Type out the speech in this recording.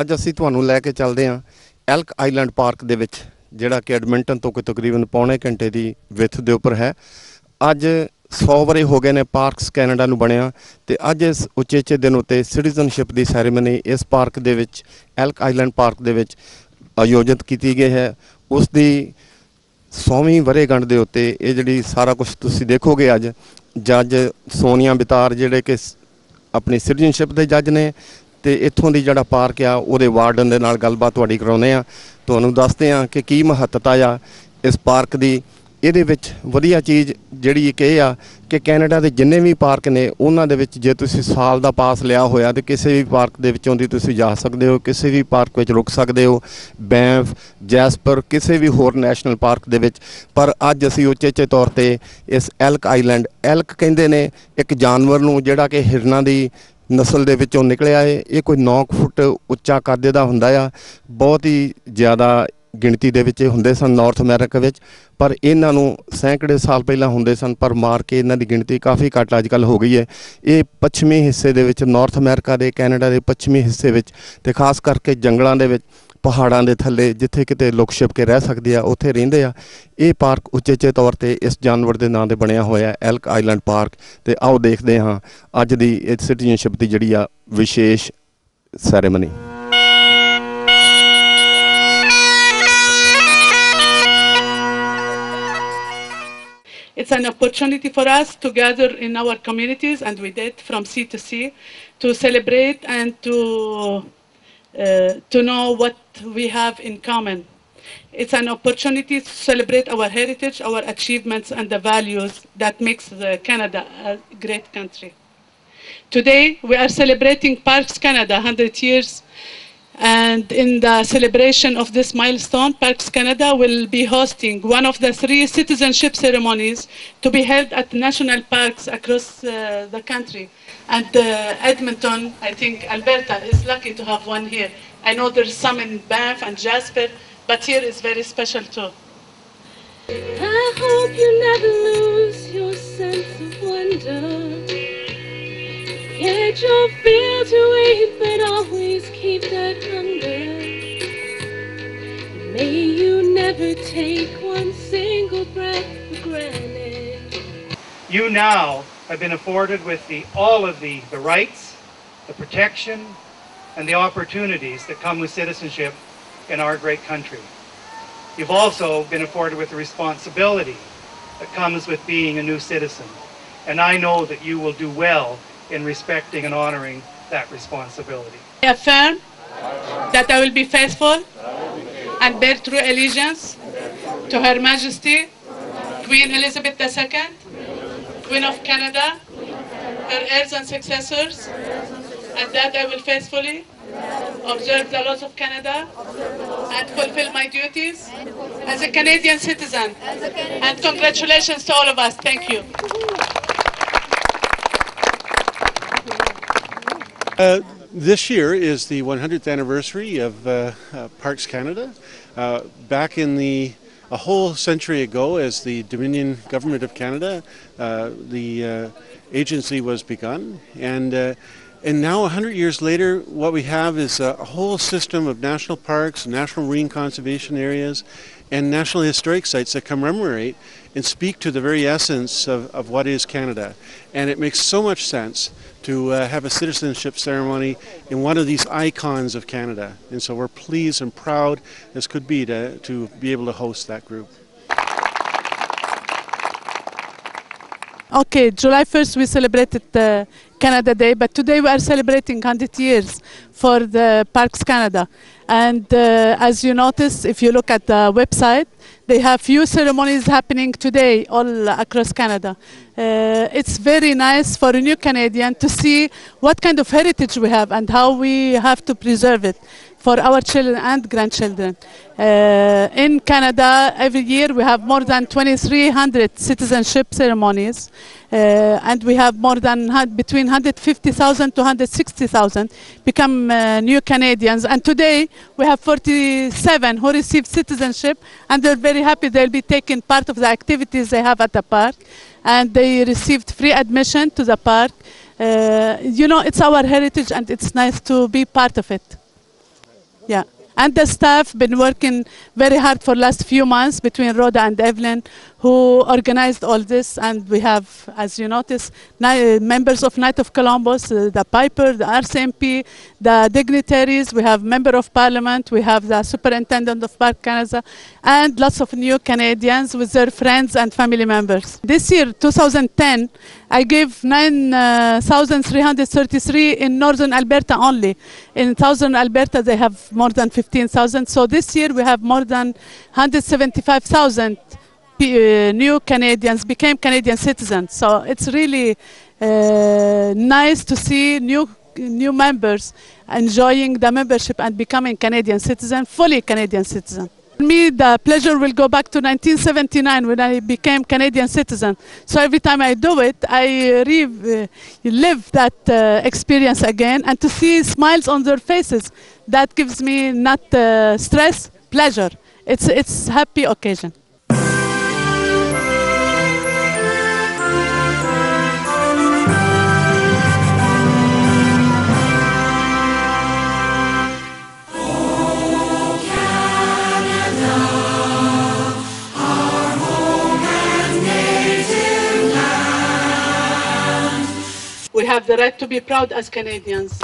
ਅੱਜ ਅਸੀਂ ਤੁਹਾਨੂੰ ਲੈ ਕੇ ਚੱਲਦੇ ਹਾਂ ਐਲਕ ਆਈਲੈਂਡ ਪਾਰਕ ਦੇ ਵਿੱਚ, ਜਿਹੜਾ ਕਿ ਐਡਮਿੰਟਨ ਤੋਂ ਤਕਰੀਬਨ ਪੌਣੇ ਘੰਟੇ ਦੀ ਵਿੱਥ ਦੇ ਉੱਪਰ ਹੈ। ਅੱਜ 100 ਵਰੇ ਹੋ ਗਏ ਨੇ ਪਾਰਕਸ ਕੈਨੇਡਾ ਨੂੰ ਬਣਿਆ, ਤੇ ਅੱਜ ਇਸ ਉਚੇਚੇ ਦਿਨ ਉੱਤੇ ਸਿਟੀਜ਼ਨਸ਼ਿਪ ਦੀ ਸੈਰੇਮਨੀ ਇਸ ਪਾਰਕ ਦੇ ਵਿੱਚ, ਐਲਕ ਆਈਲੈਂਡ ਪਾਰਕ ਦੇ ਵਿੱਚ ਆਯੋਜਿਤ ਕੀਤੀ ਗਈ ਹੈ। ਉਸ ਦੀ 100ਵੀਂ ਵਰ੍ਹੇਗੰਢ ਦੇ ਉੱਤੇ ਇਹ ਜਿਹੜੀ ਸਾਰਾ ਕੁਝ ਤੁਸੀਂ ਦੇਖੋਗੇ। ਅੱਜ ਜੱਜ ਸੋਨੀਆ ਬਿਤਾਰ ਜਿਹੜੇ ਕਿ ਆਪਣੀ ਸਿਟੀਜ਼ਨਸ਼ਿਪ ਦੇ ਜੱਜ ਨੇ, ਤੇ ਇੱਥੋਂ ਦੀ ਜਿਹੜਾ ਪਾਰਕ ਆ ਉਹਦੇ ਵਾਰਡਨ ਦੇ ਨਾਲ ਗੱਲਬਾਤ ਤੁਹਾਡੀ ਕਰਾਉਂਦੇ ਆ। ਤੁਹਾਨੂੰ ਦੱਸਦੇ ਹਾਂ ਕਿ ਕੀ ਮਹੱਤਤਾ ਆ ਇਸ ਪਾਰਕ ਦੀ। ਇਹਦੇ ਵਿੱਚ ਵਧੀਆ ਚੀਜ਼ ਜਿਹੜੀ ਇੱਕ ਇਹ ਆ ਕਿ ਕੈਨੇਡਾ ਦੇ ਜਿੰਨੇ ਵੀ ਪਾਰਕ ਨੇ ਉਹਨਾਂ ਦੇ ਵਿੱਚ ਜੇ ਤੁਸੀਂ ਸਾਲ ਦਾ ਪਾਸ ਲਿਆ ਹੋਇਆ ਤੇ ਕਿਸੇ ਵੀ ਪਾਰਕ ਦੇ ਵਿੱਚੋਂ ਦੀ ਤੁਸੀਂ ਜਾ ਸਕਦੇ ਹੋ, ਕਿਸੇ ਵੀ ਪਾਰਕ ਵਿੱਚ ਰੁਕ ਸਕਦੇ ਹੋ, ਬੈਂਫ, ਜੈਸਪਰ, ਕਿਸੇ ਵੀ ਹੋਰ ਨੈਸ਼ਨਲ ਪਾਰਕ ਦੇ ਵਿੱਚ। ਪਰ ਅੱਜ ਅਸੀਂ ਉਚੇਚੇ ਤੌਰ ਤੇ ਇਸ ਐਲਕ ਆਈਲੈਂਡ, ਐਲਕ ਕਹਿੰਦੇ ਨੇ ਇੱਕ ਜਾਨਵਰ ਨੂੰ ਜਿਹੜਾ ਕਿ ਹਿਰਨਾਂ ਦੀ ਨਸਲ ਦੇ ਵਿੱਚੋਂ ਨਿਕਲਿਆ ਹੈ। ਇਹ ਕੋਈ 9 ਫੁੱਟ ਉੱਚਾ ਕੱਦ ਦਾ ਹੁੰਦਾ ਆ। ਬਹੁਤ ਹੀ ਜ਼ਿਆਦਾ ਗਿਣਤੀ ਦੇ ਵਿੱਚ ਹੁੰਦੇ ਸਨ ਨਾਰਥ ਅਮਰੀਕਾ ਵਿੱਚ, ਪਰ ਇਹਨਾਂ ਨੂੰ ਸੈਂਕੜੇ ਸਾਲ ਪਹਿਲਾਂ ਹੁੰਦੇ ਸਨ, ਪਰ ਮਾਰ ਕੇ ਇਹਨਾਂ ਦੀ ਗਿਣਤੀ ਕਾਫੀ ਘੱਟ ਅੱਜ ਕੱਲ੍ਹ ਹੋ ਗਈ ਹੈ। ਇਹ ਪੱਛਮੀ ਹਿੱਸੇ ਦੇ ਵਿੱਚ, ਨਾਰਥ ਅਮਰੀਕਾ ਦੇ, ਕੈਨੇਡਾ ਦੇ ਪੱਛਮੀ ਹਿੱਸੇ ਵਿੱਚ, ਤੇ ਖਾਸ ਕਰਕੇ ਜੰਗਲਾਂ ਦੇ ਵਿੱਚ, ਪਹਾੜਾਂ ਦੇ ਥੱਲੇ ਜਿੱਥੇ ਕਿਤੇ ਲੁਕ ਛਿਪ ਕੇ ਰਹਿ ਸਕਦੇ ਆ ਉੱਥੇ ਰਹਿੰਦੇ ਆ। ਇਹ ਪਾਰਕ ਉਚੇਚੇ ਤੌਰ ਤੇ ਇਸ ਜਾਨਵਰ ਦੇ ਨਾਂ 'ਤੇ ਬਣਿਆ ਹੋਇਆ ਐਲਕ ਆਈਲੈਂਡ ਪਾਰਕ। ਤੇ ਆਓ ਦੇਖਦੇ ਹਾਂ ਅੱਜ ਦੀ ਇਹ ਸਿਟੀਜ਼ਨਸ਼ਿਪ ਦੀ ਜਿਹੜੀ ਆ ਵਿਸ਼ੇਸ਼ ceremony. It's an opportunity for us to gather in our communities, and we did from sea to sea, to celebrate and to know what we have in common. It's an opportunity to celebrate our heritage, our achievements, and the values that makes Canada a great country. Today, we are celebrating Parks Canada 100 years. And in the celebration of this milestone, Parks Canada will be hosting one of the 3 citizenship ceremonies to be held at national parks across the country. And Edmonton, I think Alberta, is lucky to have one here. I know there's some in Banff and Jasper, but here is very special too. I hope you never lose your sense of wonder. Get your fill to eat, but always keep that hunger. May you never take one single breath for granted. You now have been afforded with all of the rights, the protection, and the opportunities that come with citizenship in our great country. You've also been afforded with the responsibility that comes with being a new citizen. And I know that you will do well in respecting and honoring that responsibility. I affirm that I will be faithful and bear true allegiance to Her Majesty Queen Elizabeth II, Queen of Canada, her heirs and successors, and that I will faithfully observe the laws of Canada and fulfill my duties as a Canadian citizen. And congratulations to all of us. Thank you. This year is the 100th anniversary of Parks Canada. Back in a whole century ago, as the Dominion Government of Canada, the agency was begun, and now 100 years later, what we have is a whole system of national parks, national marine conservation areas, and national historic sites that commemorate and speak to the very essence of what is Canada. And it makes so much sense to have a citizenship ceremony in one of these icons of Canada. And so we're pleased and proud as could be to be able to host that group. Okay, July 1st we celebrated Canada Day, but today we are celebrating 100 years for the Parks Canada. And as you notice, if you look at the website, they have few ceremonies happening today all across Canada. It's very nice for a new Canadian to see what kind of heritage we have and how we have to preserve it for our children and grandchildren. In Canada, every year we have more than 2,300 citizenship ceremonies, and we have more than between 150,000 to 160,000 become new Canadians. And today we have 47 who received citizenship, and they're very happy they'll be taking part of the activities they have at the park, and they received free admission to the park. You know, it's our heritage and it's nice to be part of it. Yeah. And the staff been working very hard for last few months between Rhoda and Evelyn, who organized all this. And we have, as you notice, members of Knight of Columbus, the Piper, the RCMP, the dignitaries. We have member of parliament. We have the superintendent of Park Canada, and lots of new Canadians with their friends and family members. This year, 2010, I gave 9,333 in northern Alberta only. In southern Alberta, they have more than 15,000. So this year, we have more than 175,000 new Canadians became Canadian citizens. So it's really nice to see new members enjoying the membership and becoming Canadian citizen, fully Canadian citizen. For me, the pleasure will go back to 1979 when I became Canadian citizen. So every time I do it, I live that experience again, and to see smiles on their faces, that gives me not stress, pleasure. It's happy occasion. We have the right to be proud as Canadians.